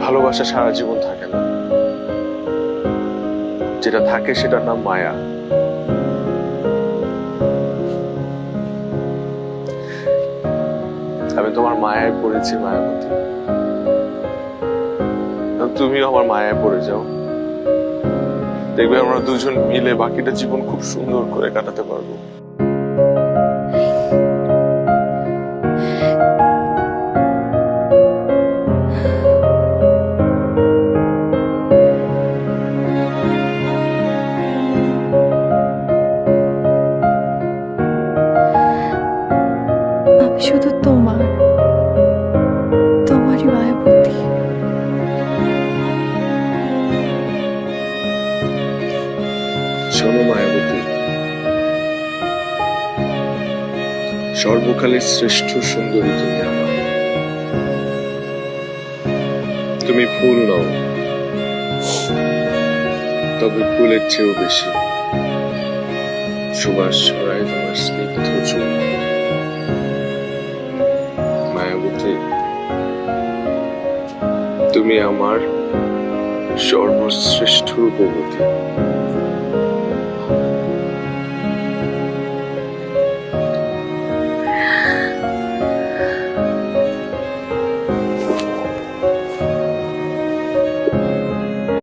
ভালোবাসা সারা জীবন থাকে না, যেটা থাকে সেটার নাম মায়া। আমি তোমার মায়ায় পড়েছি মায়াবতী, তুমিও আমার মায়ায় পড়ে যাও, দেখবে আমরা দুজন মিলে বাকিটা জীবন খুব সুন্দর করে কাটাতে পারবো। আমি শুধু তোমারই মায়াবতী। শোনো মায়াবতী, সর্বকালের শ্রেষ্ঠ সুন্দরী তুমি আমার। তুমি ফুল নও, তবে ফুলের চেয়েও বেশি সুবাস ছড়ায় তোমার স্নিগ্ধ চুল। মায়াবতী, তুমি আমার সর্বশ্রেষ্ঠ রূপবতী।